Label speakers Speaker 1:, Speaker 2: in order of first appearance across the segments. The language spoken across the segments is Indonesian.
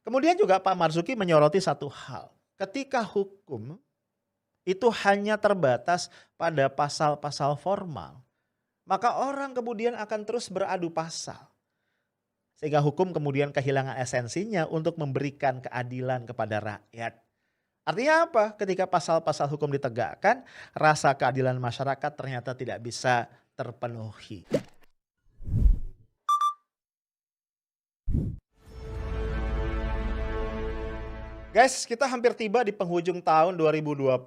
Speaker 1: Kemudian juga Pak Marzuki menyoroti satu hal, ketika hukum itu hanya terbatas pada pasal-pasal formal, maka orang kemudian akan terus beradu pasal. Sehingga hukum kemudian kehilangan esensinya untuk memberikan keadilan kepada rakyat. Artinya apa? Ketika pasal-pasal hukum ditegakkan, rasa keadilan masyarakat ternyata tidak bisa terpenuhi. Guys, kita hampir tiba di penghujung tahun 2020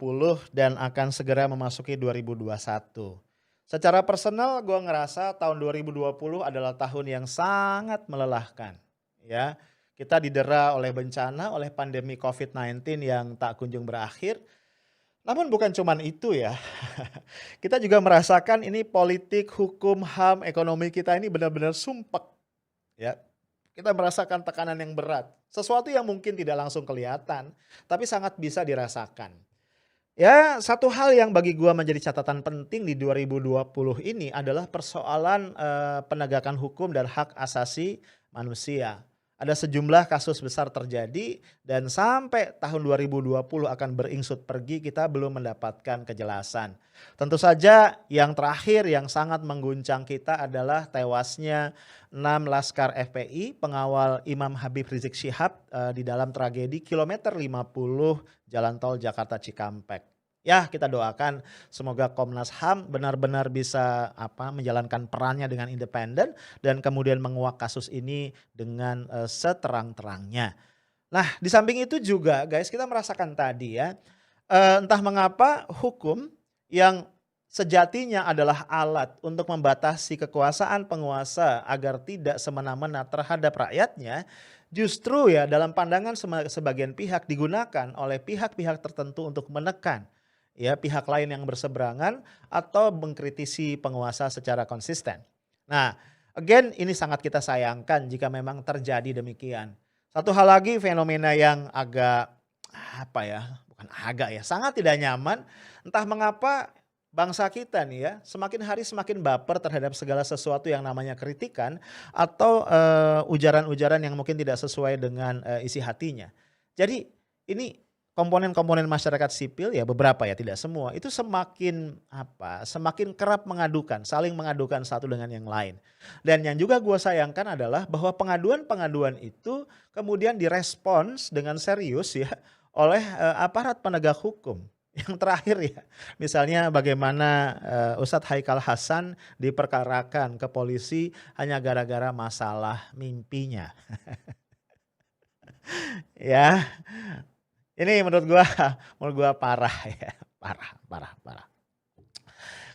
Speaker 1: dan akan segera memasuki 2021. Secara personal gue ngerasa tahun 2020 adalah tahun yang sangat melelahkan. Ya, kita didera oleh bencana, oleh pandemi COVID-19 yang tak kunjung berakhir. Namun bukan cuman itu ya. Kita juga merasakan ini politik, hukum, HAM, ekonomi kita ini benar-benar sumpek. Ya, kita merasakan tekanan yang berat. Sesuatu yang mungkin tidak langsung kelihatan, tapi sangat bisa dirasakan. Ya, satu hal yang bagi gua menjadi catatan penting di 2020 ini adalah persoalan penegakan hukum dan hak asasi manusia. Ada sejumlah kasus besar terjadi dan sampai tahun 2020 akan beringsut pergi kita belum mendapatkan kejelasan. Tentu saja yang terakhir yang sangat mengguncang kita adalah tewasnya 6 laskar FPI pengawal Imam Habib Rizik Syihab di dalam tragedi kilometer 50 Jalan Tol Jakarta Cikampek. Ya, kita doakan semoga Komnas HAM benar-benar bisa menjalankan perannya dengan independen dan kemudian menguak kasus ini dengan seterang-terangnya. Nah, di samping itu juga guys, kita merasakan tadi ya, entah mengapa hukum yang sejatinya adalah alat untuk membatasi kekuasaan penguasa agar tidak semena-mena terhadap rakyatnya, justru ya dalam pandangan sebagian pihak digunakan oleh pihak-pihak tertentu untuk menekan ya pihak lain yang berseberangan atau mengkritisi penguasa secara konsisten. Nah, again ini sangat kita sayangkan jika memang terjadi demikian. Satu hal lagi fenomena yang agak bukan agak ya, sangat tidak nyaman. Entah mengapa bangsa kita nih ya, semakin hari semakin baper terhadap segala sesuatu yang namanya kritikan atau ujaran-ujaran yang mungkin tidak sesuai dengan isi hatinya. Jadi ini komponen-komponen masyarakat sipil ya beberapa ya tidak semua itu semakin kerap mengadukan, saling mengadukan satu dengan yang lain. Dan yang juga gue sayangkan adalah bahwa pengaduan-pengaduan itu kemudian direspons dengan serius ya oleh aparat penegak hukum. Yang terakhir ya, misalnya bagaimana Ustadz Haikal Hasan diperkarakan ke polisi hanya gara-gara masalah mimpinya. Ya, ini menurut gua parah ya, parah.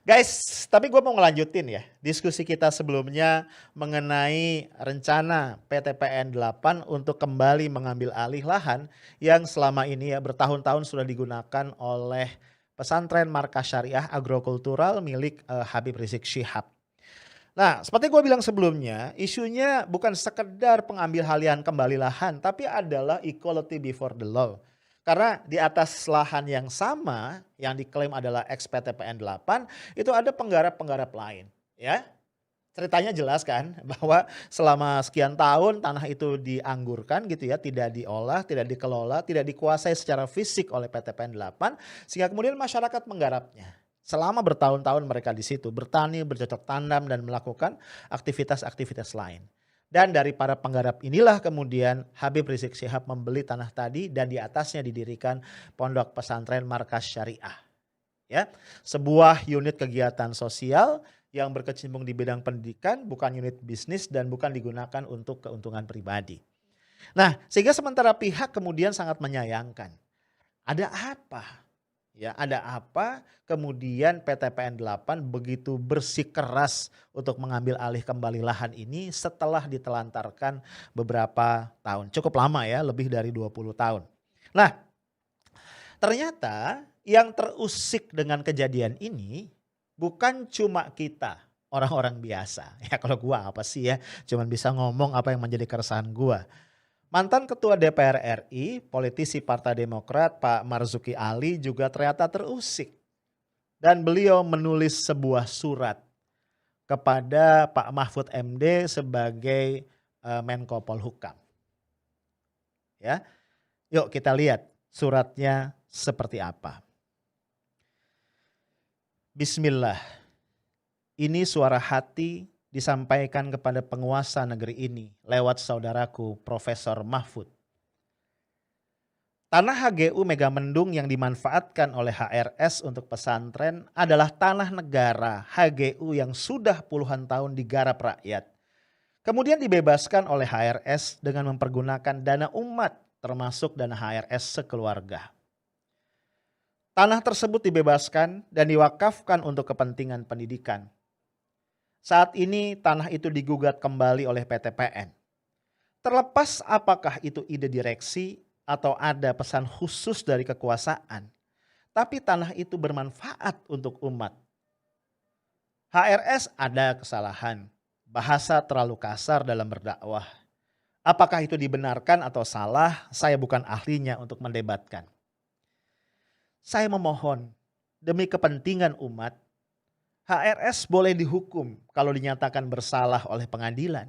Speaker 1: Guys, tapi gua mau ngelanjutin ya diskusi kita sebelumnya mengenai rencana PT PN 8 untuk kembali mengambil alih lahan yang selama ini ya bertahun-tahun sudah digunakan oleh pesantren Markas Syariah Agrokultural milik Habib Rizik Syihab. Nah, seperti gue bilang sebelumnya, isunya bukan sekedar pengambil alihan kembali lahan, tapi adalah equality before the law. Karena di atas lahan yang sama, yang diklaim adalah ex PT PN 8, itu ada penggarap-penggarap lain. Ya, ceritanya jelas kan, bahwa selama sekian tahun tanah itu dianggurkan gitu ya, tidak diolah, tidak dikelola, tidak dikuasai secara fisik oleh PT PN 8, sehingga kemudian masyarakat menggarapnya. Selama bertahun-tahun mereka di situ bertani, bercocok tanam dan melakukan aktivitas-aktivitas lain. Dan dari para penggarap inilah kemudian Habib Rizik Syihab membeli tanah tadi dan di atasnya didirikan Pondok Pesantren Markas Syariah. Ya, sebuah unit kegiatan sosial yang berkecimpung di bidang pendidikan, bukan unit bisnis dan bukan digunakan untuk keuntungan pribadi. Nah, sehingga sementara pihak kemudian sangat menyayangkan. Ada apa? Ya, ada apa kemudian PT PN 8 begitu bersikeras untuk mengambil alih kembali lahan ini setelah ditelantarkan beberapa tahun. Cukup lama ya, lebih dari 20 tahun. Nah, ternyata yang terusik dengan kejadian ini bukan cuma kita, orang-orang biasa. Ya kalau gua apa sih ya, cuman bisa ngomong apa yang menjadi keresahan gua. Mantan Ketua DPR RI, politisi Partai Demokrat Pak Marzuki Ali juga ternyata terusik. Dan beliau menulis sebuah surat kepada Pak Mahfud MD sebagai Menko Polhukam. ya. Yuk kita lihat suratnya seperti apa. Bismillah. Ini suara hati disampaikan kepada penguasa negeri ini lewat saudaraku Profesor Mahfud. Tanah HGU Megamendung yang dimanfaatkan oleh HRS untuk pesantren adalah tanah negara HGU yang sudah puluhan tahun digarap rakyat. Kemudian dibebaskan oleh HRS dengan mempergunakan dana umat termasuk dana HRS sekeluarga. Tanah tersebut dibebaskan dan diwakafkan untuk kepentingan pendidikan. Saat ini tanah itu digugat kembali oleh PTPN. Terlepas apakah itu ide direksi atau ada pesan khusus dari kekuasaan, tapi tanah itu bermanfaat untuk umat. HRS ada kesalahan, bahasa terlalu kasar dalam berdakwah. Apakah itu dibenarkan atau salah, saya bukan ahlinya untuk mendebatkan. Saya memohon, demi kepentingan umat, HRS boleh dihukum kalau dinyatakan bersalah oleh pengadilan.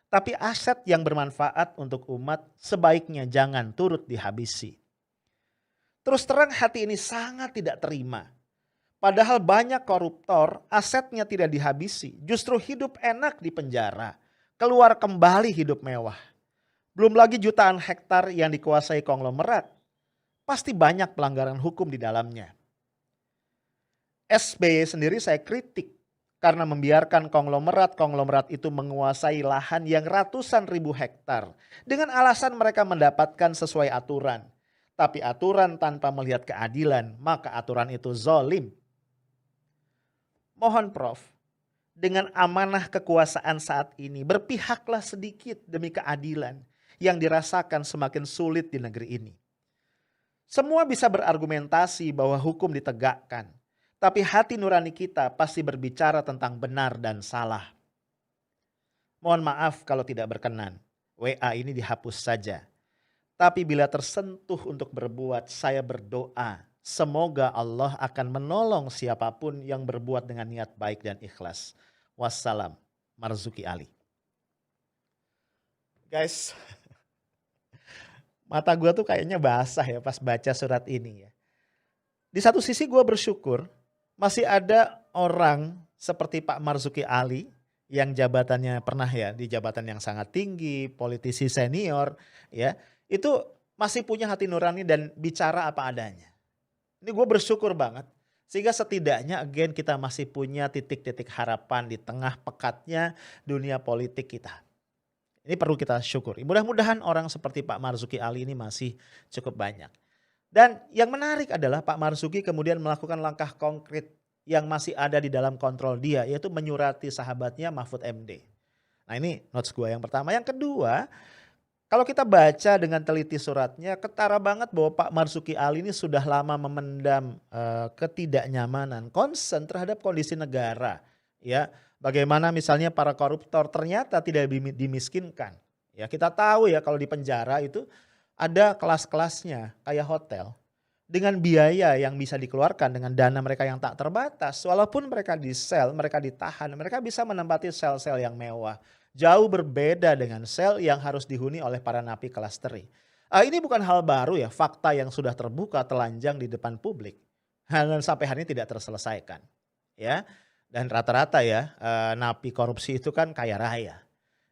Speaker 1: Tapi aset yang bermanfaat untuk umat sebaiknya jangan turut dihabisi. Terus terang hati ini sangat tidak terima. Padahal banyak koruptor asetnya tidak dihabisi. Justru hidup enak di penjara. Keluar kembali hidup mewah. Belum lagi jutaan hektar yang dikuasai konglomerat. Pasti banyak pelanggaran hukum di dalamnya. SBY sendiri saya kritik. Karena membiarkan konglomerat itu menguasai lahan yang ratusan ribu hektar. Dengan alasan mereka mendapatkan sesuai aturan. Tapi aturan tanpa melihat keadilan, maka aturan itu zalim. Mohon Prof, dengan amanah kekuasaan saat ini, berpihaklah sedikit demi keadilan yang dirasakan semakin sulit di negeri ini. Semua bisa berargumentasi bahwa hukum ditegakkan. Tapi hati nurani kita pasti berbicara tentang benar dan salah. Mohon maaf kalau tidak berkenan. WA ini dihapus saja. Tapi bila tersentuh untuk berbuat, saya berdoa. Semoga Allah akan menolong siapapun yang berbuat dengan niat baik dan ikhlas. Wassalam. Marzuki Ali. Guys, mata gue tuh kayaknya basah ya pas baca surat ini ya. Di satu sisi gue bersyukur masih ada orang seperti Pak Marzuki Ali yang jabatannya pernah ya di jabatan yang sangat tinggi, politisi senior ya, itu masih punya hati nurani dan bicara apa adanya. Ini gue bersyukur banget sehingga setidaknya again kita masih punya titik-titik harapan di tengah pekatnya dunia politik kita. Ini perlu kita syukuri. Mudah-mudahan orang seperti Pak Marzuki Ali ini masih cukup banyak. Dan yang menarik adalah Pak Marzuki kemudian melakukan langkah konkret yang masih ada di dalam kontrol dia, yaitu menyurati sahabatnya Mahfud MD. Nah ini notes gue yang pertama. Yang kedua, kalau kita baca dengan teliti suratnya, ketara banget bahwa Pak Marzuki Ali ini sudah lama memendam ketidaknyamanan, concern terhadap kondisi negara. Ya, bagaimana misalnya para koruptor ternyata tidak dimiskinkan. Ya, kita tahu ya kalau di penjara itu ada kelas-kelasnya kayak hotel dengan biaya yang bisa dikeluarkan dengan dana mereka yang tak terbatas. Walaupun mereka di sel, mereka ditahan, mereka bisa menempati sel-sel yang mewah. Jauh berbeda dengan sel yang harus dihuni oleh para napi kelas teri. Ini bukan hal baru ya, fakta yang sudah terbuka telanjang di depan publik. Dan sampai hari ini tidak terselesaikan. Ya, dan rata-rata ya napi korupsi itu kan kaya raya.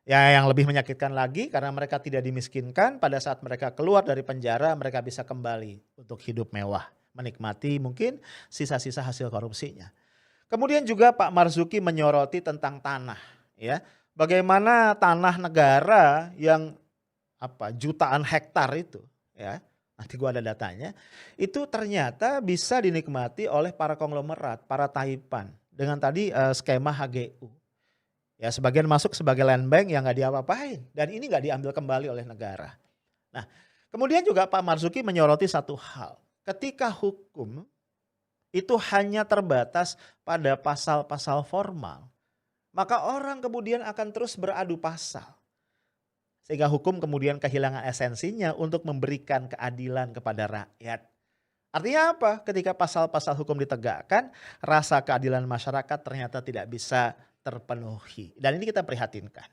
Speaker 1: Ya yang lebih menyakitkan lagi karena mereka tidak dimiskinkan, pada saat mereka keluar dari penjara mereka bisa kembali untuk hidup mewah. Menikmati mungkin sisa-sisa hasil korupsinya. Kemudian juga Pak Marzuki menyoroti tentang tanah. Ya, bagaimana tanah negara yang jutaan hektar itu ya, nanti gua ada datanya, itu ternyata bisa dinikmati oleh para konglomerat, para taipan dengan tadi skema HGU. Ya sebagian masuk sebagai land bank yang gak diapa-apain. Dan ini gak diambil kembali oleh negara. Nah kemudian juga Pak Marzuki menyoroti satu hal. Ketika hukum itu hanya terbatas pada pasal-pasal formal. Maka orang kemudian akan terus beradu pasal. Sehingga hukum kemudian kehilangan esensinya untuk memberikan keadilan kepada rakyat. Artinya apa? Ketika pasal-pasal hukum ditegakkan, rasa keadilan masyarakat ternyata tidak bisa terpenuhi. Dan ini kita prihatinkan.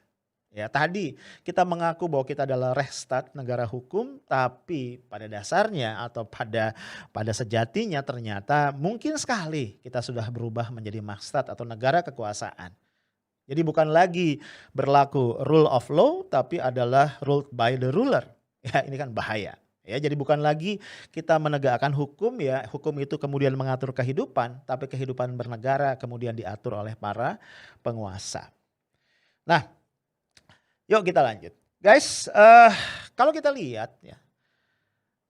Speaker 1: Ya, tadi kita mengaku bahwa kita adalah Rechtsstaat, negara hukum, tapi pada dasarnya atau pada sejatinya ternyata mungkin sekali kita sudah berubah menjadi Makstat atau negara kekuasaan. Jadi bukan lagi berlaku rule of law, tapi adalah ruled by the ruler. Ya, ini kan bahaya. Ya, jadi bukan lagi kita menegakkan hukum, ya, hukum itu kemudian mengatur kehidupan, tapi kehidupan bernegara kemudian diatur oleh para penguasa. Nah, yuk kita lanjut. Guys, kalau kita lihat ya,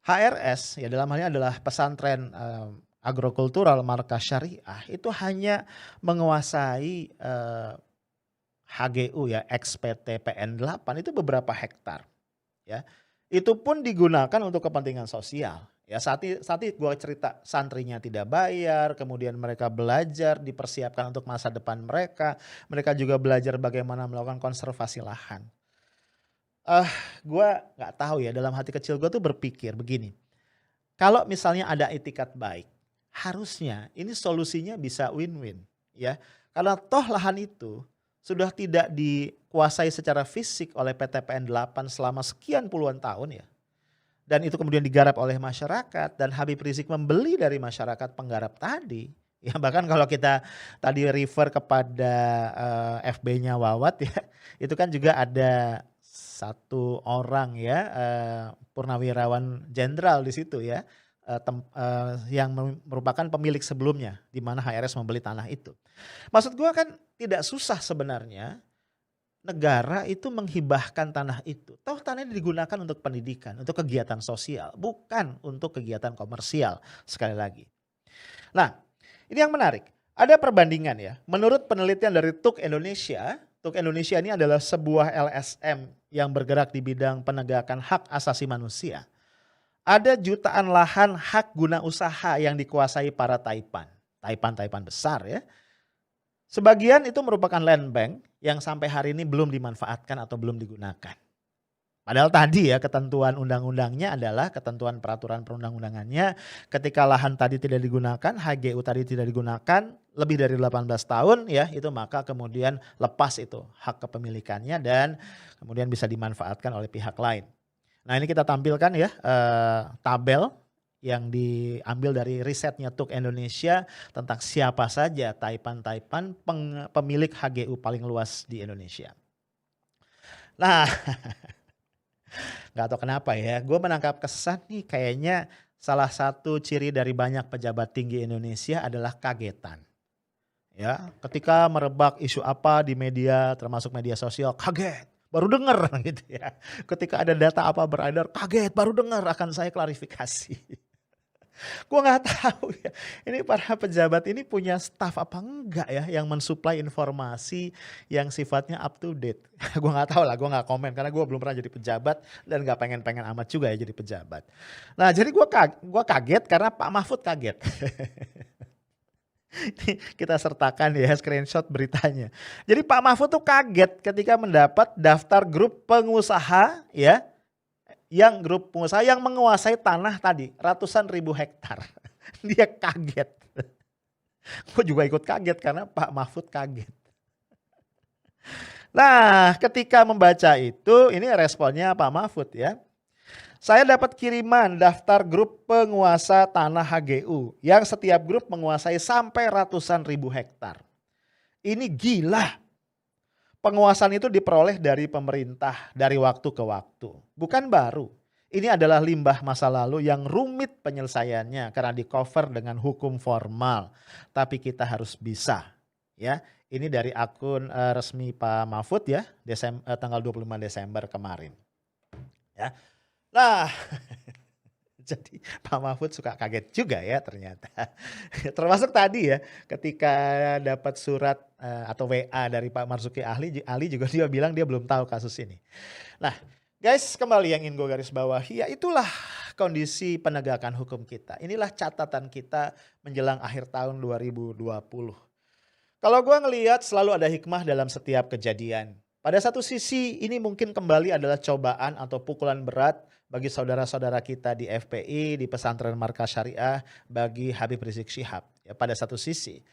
Speaker 1: HRS ya dalam hal ini adalah pesantren agrokultural markas syariah, itu hanya menguasai HGU ya, XPT PN 8 itu beberapa hektar ya. Itu pun digunakan untuk kepentingan sosial. Ya, saat itu gue cerita santrinya tidak bayar, kemudian mereka belajar dipersiapkan untuk masa depan mereka. Mereka juga belajar bagaimana melakukan konservasi lahan. Gue nggak tahu ya, dalam hati kecil gue tuh berpikir begini. Kalau misalnya ada itikat baik, harusnya ini solusinya bisa win-win ya. Karena toh lahan itu sudah tidak dikuasai secara fisik oleh PT PN 8 selama sekian puluhan tahun ya. Dan itu kemudian digarap oleh masyarakat dan Habib Rizik membeli dari masyarakat penggarap tadi. Ya, bahkan kalau kita tadi refer kepada FB-nya Wawat ya, itu kan juga ada satu orang ya, purnawirawan jenderal di situ ya, yang merupakan pemilik sebelumnya di mana HRS membeli tanah itu. Maksud gua kan tidak susah sebenarnya negara itu menghibahkan tanah itu. Toh tanah ini digunakan untuk pendidikan, untuk kegiatan sosial, bukan untuk kegiatan komersial sekali lagi. Nah, ini yang menarik. Ada perbandingan ya. Menurut penelitian dari TUK Indonesia ini adalah sebuah LSM yang bergerak di bidang penegakan hak asasi manusia. Ada jutaan lahan hak guna usaha yang dikuasai para Taipan besar ya. Sebagian itu merupakan land bank yang sampai hari ini belum dimanfaatkan atau belum digunakan. Padahal tadi ya ketentuan undang-undangnya adalah ketentuan peraturan perundang-undangannya ketika lahan tadi tidak digunakan, HGU tadi tidak digunakan lebih dari 18 tahun ya, itu maka kemudian lepas itu hak kepemilikannya dan kemudian bisa dimanfaatkan oleh pihak lain. Nah, ini kita tampilkan ya tabel yang diambil dari risetnya TUK Indonesia tentang siapa saja Taipan pemilik HGU paling luas di Indonesia. Nah, nggak tahu kenapa ya, gue menangkap kesan nih kayaknya salah satu ciri dari banyak pejabat tinggi Indonesia adalah kagetan. Ya, ketika merebak isu apa di media, termasuk media sosial, kaget, baru dengar gitu ya. Ketika ada data apa beredar, kaget, baru dengar, akan saya klarifikasi. Gue nggak tahu ya, ini para pejabat ini punya staff apa enggak ya yang mensuplai informasi yang sifatnya up to date. Gue nggak tahu lah, gue nggak komen karena gue belum pernah jadi pejabat dan nggak pengen amat juga ya jadi pejabat. Nah, jadi gue kaget karena Pak Mahfud kaget. Ini kita sertakan ya screenshot beritanya. Jadi Pak Mahfud tuh kaget ketika mendapat daftar grup pengusaha ya, yang grup pengusaha yang menguasai tanah tadi ratusan ribu hektar. Dia kaget. Gue juga ikut kaget karena Pak Mahfud kaget. Nah, ketika membaca itu, ini responnya Pak Mahfud ya. Saya dapat kiriman daftar grup penguasa tanah HGU yang setiap grup menguasai sampai ratusan ribu hektar. Ini gila. Penguasaan itu diperoleh dari pemerintah dari waktu ke waktu. Bukan baru. Ini adalah limbah masa lalu yang rumit penyelesaiannya karena di cover dengan hukum formal. Tapi kita harus bisa. Ya, ini dari akun resmi Pak Mahfud ya, tanggal 25 Desember kemarin. Ya. Nah, jadi Pak Mahfud suka kaget juga ya ternyata. Termasuk tadi ya ketika dapat surat atau WA dari Pak Marzuki Ali juga dia bilang dia belum tahu kasus ini. Nah guys, kembali yang ingin gue garis bawahi, ya itulah kondisi penegakan hukum kita. Inilah catatan kita menjelang akhir tahun 2020. Kalau gue ngelihat selalu ada hikmah dalam setiap kejadian. Pada satu sisi ini mungkin kembali adalah cobaan atau pukulan berat bagi saudara-saudara kita di FPI, di pesantren markas syariah, bagi Habib Rizik Syihab. Ya, pada satu sisi.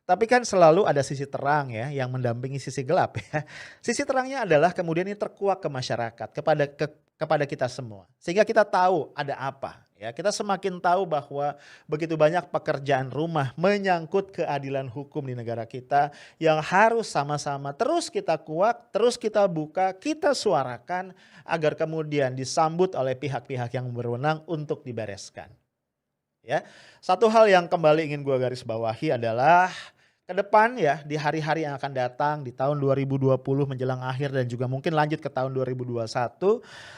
Speaker 1: Tapi kan selalu ada sisi terang ya yang mendampingi sisi gelap ya. Sisi terangnya adalah kemudian ini terkuak ke masyarakat, kepada kita semua. Sehingga kita tahu ada apa ya. Kita semakin tahu bahwa begitu banyak pekerjaan rumah menyangkut keadilan hukum di negara kita yang harus sama-sama terus kita kuak, terus kita buka, kita suarakan agar kemudian disambut oleh pihak-pihak yang berwenang untuk dibereskan. Ya, satu hal yang kembali ingin gue garis bawahi adalah ke depan ya, di hari-hari yang akan datang di tahun 2020 menjelang akhir dan juga mungkin lanjut ke tahun 2021,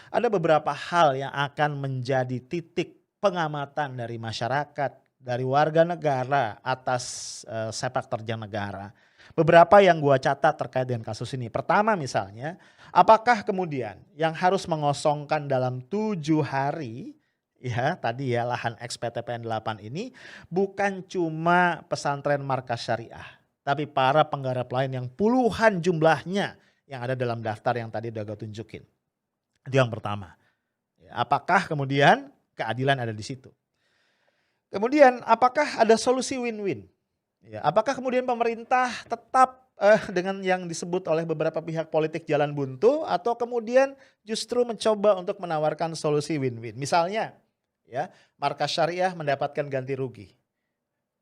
Speaker 1: ada beberapa hal yang akan menjadi titik pengamatan dari masyarakat, dari warga negara atas sepak terjang negara. Beberapa yang gua catat terkait dengan kasus ini. Pertama misalnya, apakah kemudian yang harus mengosongkan dalam 7 hari ya tadi ya lahan ex-PTPN 8 ini bukan cuma pesantren Markas Syariah, tapi para penggarap lain yang puluhan jumlahnya yang ada dalam daftar yang tadi udah gue tunjukin. Itu yang pertama. Ya, apakah kemudian keadilan ada di situ? Kemudian apakah ada solusi win-win? Ya, apakah kemudian pemerintah tetap dengan yang disebut oleh beberapa pihak politik jalan buntu atau kemudian justru mencoba untuk menawarkan solusi win-win? Misalnya ya, Markas Syariah mendapatkan ganti rugi.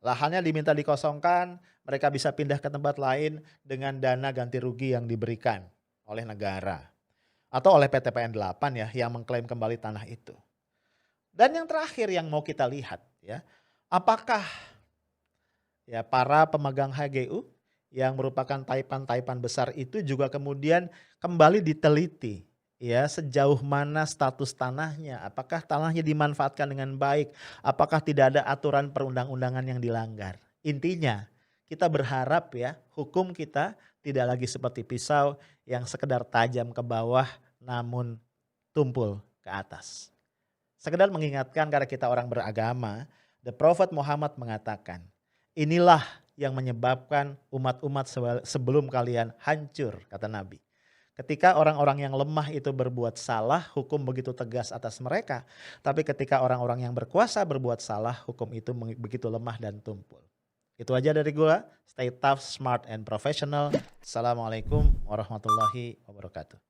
Speaker 1: Lahannya diminta dikosongkan, mereka bisa pindah ke tempat lain dengan dana ganti rugi yang diberikan oleh negara. Atau oleh PTPN 8 ya yang mengklaim kembali tanah itu. Dan yang terakhir yang mau kita lihat ya, apakah ya para pemegang HGU yang merupakan taipan-taipan besar itu juga kemudian kembali diteliti ya sejauh mana status tanahnya, apakah tanahnya dimanfaatkan dengan baik, apakah tidak ada aturan perundang-undangan yang dilanggar. Intinya kita berharap ya hukum kita tidak lagi seperti pisau yang sekedar tajam ke bawah namun tumpul ke atas. Sekedar mengingatkan karena kita orang beragama, the Prophet Muhammad mengatakan, inilah yang menyebabkan umat-umat sebelum kalian hancur, kata Nabi. Ketika orang-orang yang lemah itu berbuat salah, hukum begitu tegas atas mereka. Tapi ketika orang-orang yang berkuasa berbuat salah, hukum itu begitu lemah dan tumpul. Itu aja dari gua. Stay tough, smart, and professional. Assalamualaikum warahmatullahi wabarakatuh.